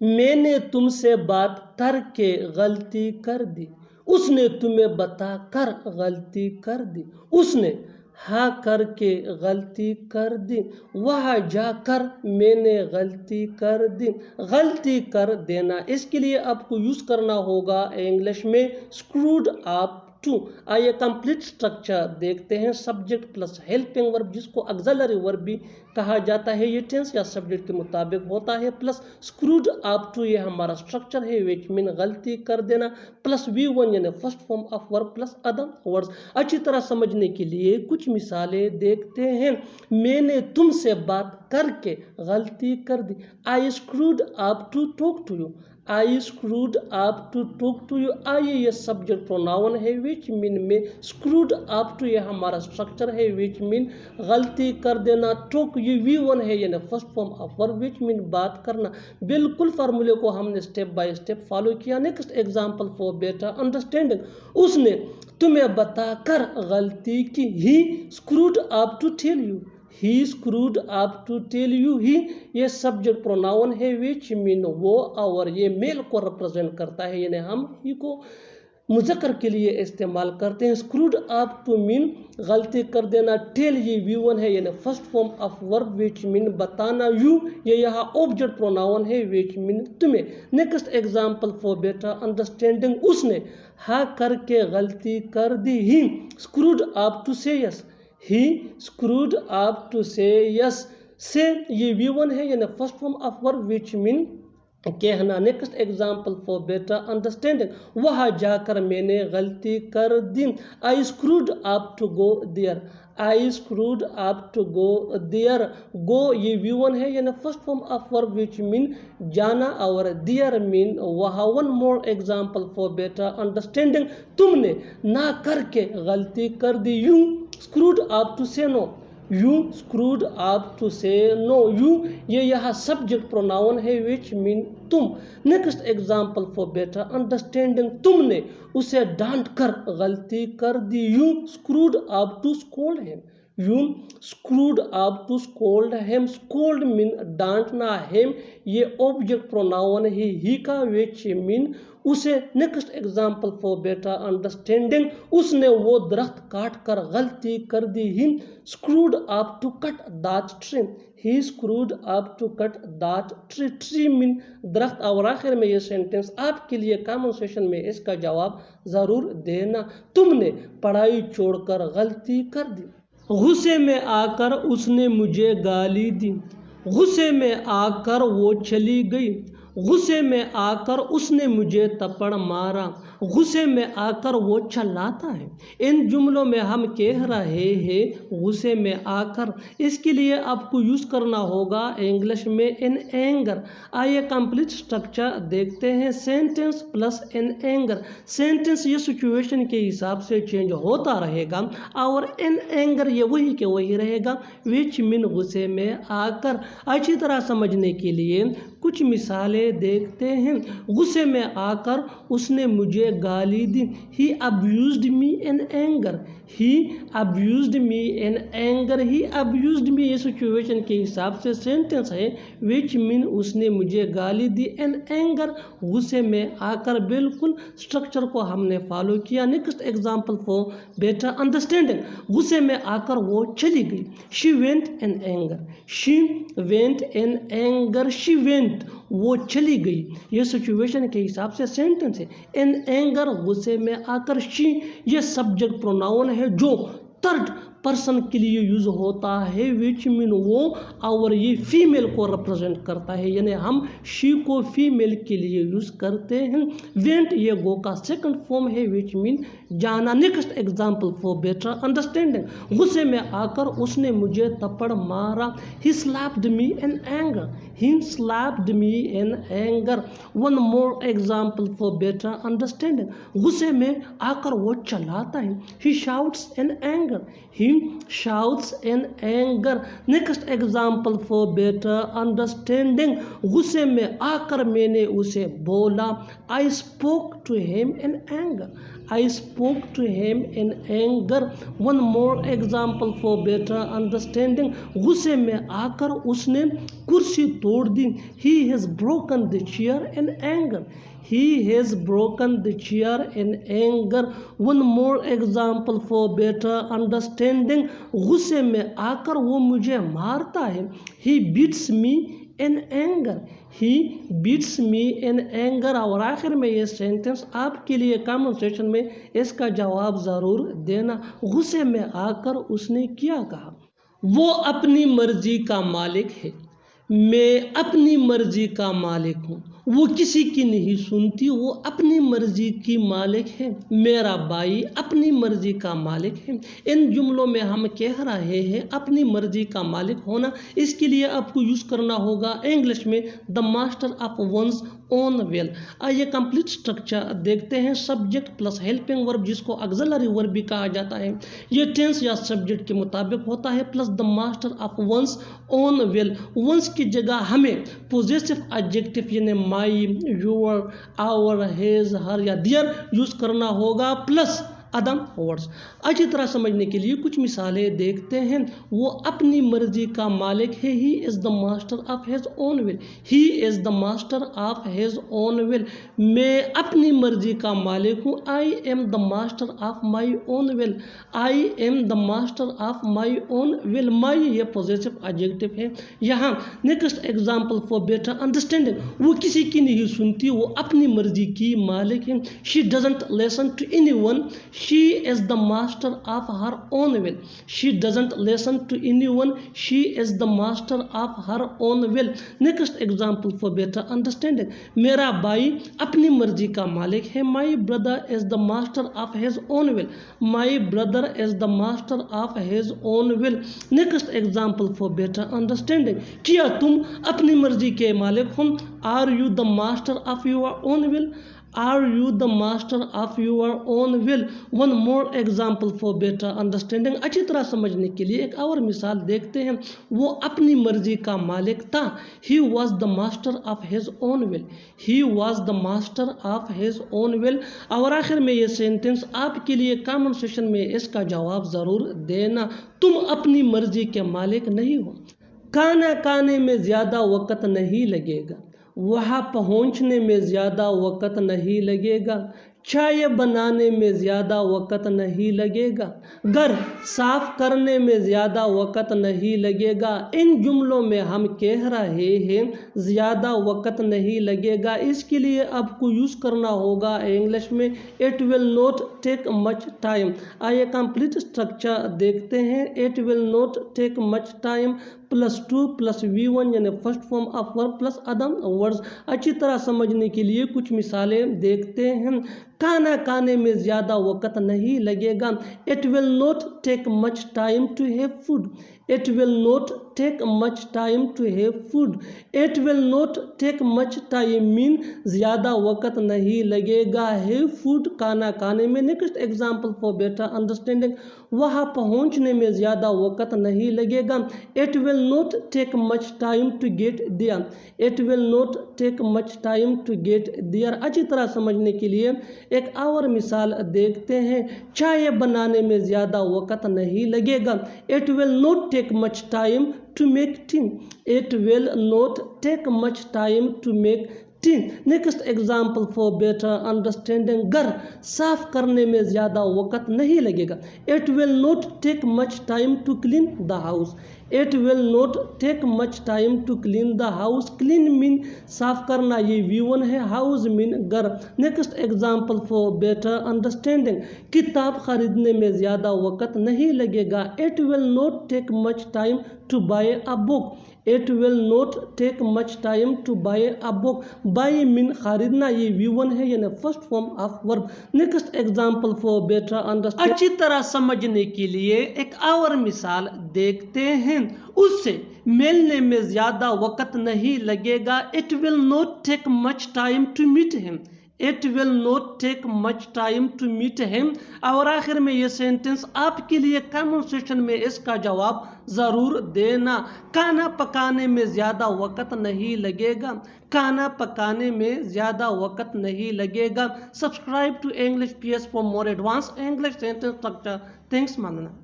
मैंने तुमसे बात करके गलती कर दी। उसने तुम्हें बता कर गलती कर दी। उसने हाँ करके गलती कर दी। वहाँ जाकर मैंने गलती कर दी। गलती कर देना, इसके लिए आपको यूज करना होगा इंग्लिश में स्क्रूड अप टू। आइए कंप्लीट स्ट्रक्चर देखते हैं। सब्जेक्ट प्लस हेल्पिंग वर्ब, जिसको ऑक्सिलरी वर्ब भी कहा जाता है, ये टेंस या सब्जेक्ट के मुताबिक होता है, प्लस स्क्रूड अप टू ये हमारा स्ट्रक्चर है, विच मीन गलती कर देना, प्लस V1 यानी first form of verb plus other words. अच्छी तरह समझने के लिए कुछ मिसालें देखते हैं। मैंने तुमसे बात करके गलती कर दी। I screwed up to talk to you. I screwed up to talk to you. आइए ये सब्जेक्ट प्रोनाउन है, विच मीन में स्क्रूड अप टू ये हमारा स्ट्रक्चर है, विच मीन गलती कर देना। टॉक ये V1 है यानी first form of verb, which mean बात करना। बिल्कुल फार्मूले को हमने स्टेप बाय स्टेप फॉलो किया। Next example for better understanding. उसने तुम्हें बताकर गलती की। He screwed up to tell you. He screwed up to tell you। He ये सब्जेक्ट प्रोनाउन है, विच मीन वो, और ये मेल को रिप्रेजेंट करता है, यानी हम ही को मुज़क्कर के लिए इस्तेमाल करते हैं। स्क्रूड अप टू मीन गलती कर देना। टेल ये V1 है यानी first form of verb, which mean बताना। यू ये यहाँ ऑब्जेक्ट प्रोनाउन है, विच मीन तुम्हें। Next example for better understanding. उसने हाँ करके गलती कर दी। ही स्क्रूड अप टू से yes. He screwed up to say yes। से ये V1 है यानी first form of verb, which mean कहना। Next example for better understanding. वहाँ जाकर मैंने गलती कर दी। I screwed up to go there. I screwed up to go there. Go ये V1 है यानी first form of verb, which mean जाना, और देयर मीन वहाँ। One more example for better understanding. तुमने ना करके गलती कर दी। You screwed up to say no. You screwed up to say no. You ये यहाँ सब्जेक्ट प्रोनाउन है, विच मीन तुम। Next example for better understanding. तुमने उसे डांट कर गलती कर दी। You screwed up to scold him. You screwed up to scold him. Scold mean डांटना, हिम ये ऑब्जेक्ट प्रोनाउन है ही का, विच मीन उसे। Next example for better understanding. उसने वो दरख्त काट कर गलती कर दी। He screwed up to cut that tree. He screwed up to cut that tree. Tree mean दरख्त। और आखिर में ये सेंटेंस आपके लिए कॉमन सेशन में इसका जवाब जरूर देना। तुमने पढ़ाई छोड़कर गलती कर दी। गुस्से में आकर उसने मुझे गाली दी। गुस्से में आकर वो चली गई। गुस्से में आकर उसने मुझे थप्पड़ मारा। गुस्से में आकर वो चिल्लाता है। इन जुमलों में हम कह रहे हैं गुस्से में आकर, इसके लिए आपको यूज़ करना होगा इंग्लिश में इन एंगर। आइए कंप्लीट स्ट्रक्चर देखते हैं। Sentence plus in anger. Sentence ये सिचुएशन के हिसाब से चेंज होता रहेगा, और इन एंगर ये वही के वही रहेगा, विच मीन गुस्से में आकर। अच्छी तरह समझने के लिए कुछ मिसालें देखते हैं। गुस्से में आकर उसने मुझे गाली दी। He abused me in anger. He abused me in anger. He abused me ये सिचुएशन के हिसाब से सेंटेंस है, विच मीन उसने मुझे गाली दी इन एंगर, गुस्से में आकर। बिल्कुल स्ट्रक्चर को हमने फॉलो किया। Next example for better understanding. गुस्से में आकर वो चली गई। She went in anger. She went in anger. She went वो चली गई, ये सिचुएशन के हिसाब से सेंटेंस है। इन एंगर गुस्से में आकर। शी ये सब्जेक्ट प्रोनाउन है जो थर्ड पर्सन के लिए यूज होता है, विच मीन वो, और ये फीमेल को रिप्रेजेंट करता है, यानी हम शी को फीमेल के लिए यूज करते हैं। वेंट ये गो का सेकंड फॉर्म है, विच मीन जाना। Next example for better understanding. गुस्से में आकर उसने मुझे थप्पड़ मारा। ही slapped me in anger. He slapped me in anger. One more example for better understanding. गुस्से में आकर वो चिल्लाता है। He shouts in anger. He shouts in anger. Next example for better understanding. गुस्से में आकर मैंने उसे बोला. I spoke to him in anger. I spoke to him in anger. One more example for better understanding. गुस्से में आकर उसने कुर्सी तोड़ दी. He has broken the chair in anger. He has broken the chair in anger. One more example for better understanding. गुस्से में आकर वो मुझे मारता है. He beats me in anger. He beats me in anger. और आखिर में ये सेंटेंस आपके लिए कमेंट सेक्शन में इसका जवाब ज़रूर देना. गुस्से में आकर उसने क्या कहा? वो अपनी मर्जी का मालिक है. मैं अपनी मर्जी का मालिक हूँ. वो किसी की नहीं सुनती. वो अपनी मर्जी की मालिक है. मेरा भाई अपनी मर्जी का मालिक है. इन जुमलों में हम कह रहे हैं अपनी मर्जी का मालिक होना. इसके लिए आपको यूज़ करना होगा इंग्लिश में the master of one's own will. आइए कंप्लीट स्ट्रक्चर देखते हैं. सब्जेक्ट प्लस हेल्पिंग वर्ब जिसको ऑक्सिलरी वर्ब भी कहा जाता है. ये टेंस या सब्जेक्ट के मुताबिक होता है. Plus the master of one's own will. One's की जगह हमें पोजेसिव एडजेक्टिव यानी my, your, our, his, her या देयर यूज करना होगा प्लस अदम वर्ड्स. अच्छी तरह समझने के लिए कुछ मिसालें देखते हैं. वो अपनी मर्जी का मालिक है. He is the master of his own will. He is the master of his own will. मैं अपनी मर्जी का मालिक हूँ. I am the master of my own will. I am the master of my own will. My ये positive adjective है. यहाँ next example for better understanding. वो किसी की नहीं सुनती. वो अपनी मर्जी की मालिक है. She doesn't listen to anyone. She is the master of her own will. She doesn't listen to anyone. She is the master of her own will. Next example for better understanding. मेरा भाई अपनी मर्जी का मालिक है. My brother is the master of his own will. My brother is the master of his own will. Next example for better understanding. क्या तुम अपनी मर्जी के मालिक हो? Are you the master of your own will? Are you the master of your own will? One more example for better understanding. अच्छी तरह समझने के लिए एक और मिसाल देखते हैं. वो अपनी मर्जी का मालिक था. He was the master of his own will. He was the master of his own will. और आखिर में ये सेंटेंस आपके लिए कमेंट सेक्शन में इसका जवाब ज़रूर देना. तुम अपनी मर्जी के मालिक नहीं हो. खाना खाने में ज़्यादा वक्त नहीं लगेगा. वहाँ पहुँचने में ज़्यादा वक्त नहीं लगेगा. चाय बनाने में ज़्यादा वक्त नहीं लगेगा. घर साफ करने में ज़्यादा वक्त नहीं लगेगा. इन जुमलों में हम कह रहे हैं ज़्यादा वक्त नहीं लगेगा. इसके लिए आपको यूज़ करना होगा इंग्लिश में it will not take much time. आइए कंप्लीट स्ट्रक्चर देखते हैं. It will not take much time plus to plus V1 यानी first form of verb plus other words. अच्छी तरह समझने के लिए कुछ मिसालें देखते हैं. खाना खाने में ज़्यादा वक्त नहीं लगेगा. It will not take much time to have food. It will not take much time to have food. It will not take much time mean ज़्यादा वक्त नहीं लगेगा. Have food खाना खाने में. Next example for better understanding. वहाँ पहुँचने में ज़्यादा वक्त नहीं लगेगा. It will not take much time to get there. It will not take much time to get there. अच्छी तरह समझने के लिए एक और मिसाल देखते हैं. चाय बनाने में ज़्यादा वक्त नहीं लगेगा. It will not take much time to make tea. It will not take much time to make tea. Next example for better understanding. घर साफ करने में ज़्यादा वक्त नहीं लगेगा. It will not take much time to clean the house. It will not take much time to clean the house. Clean mean साफ करना, ये V1 है. House mean घर. Next example for better understanding. किताब खरीदने में ज़्यादा वक्त नहीं लगेगा. It will not take much time to buy a book. It will not take much time to buy a book. Buy mean खरीदना, ये V1 है यानी first form of verb. Next example for better understanding. अच्छी तरह समझने के लिए एक और मिसाल देखते हैं. उससे मिलने में ज़्यादा वक्त नहीं लगेगा. It will not take much time to meet him. It will not take much time to meet him. और आखिर में ये सेंटेंस आपके लिए कमेंट सेक्शन में इसका जवाब ज़रूर देना। खाना पकाने में ज़्यादा वक्त नहीं लगेगा, खाना पकाने में ज़्यादा वक्त नहीं लगेगा। Subscribe to English PS for more advance English sentence structure. Thanks मानना।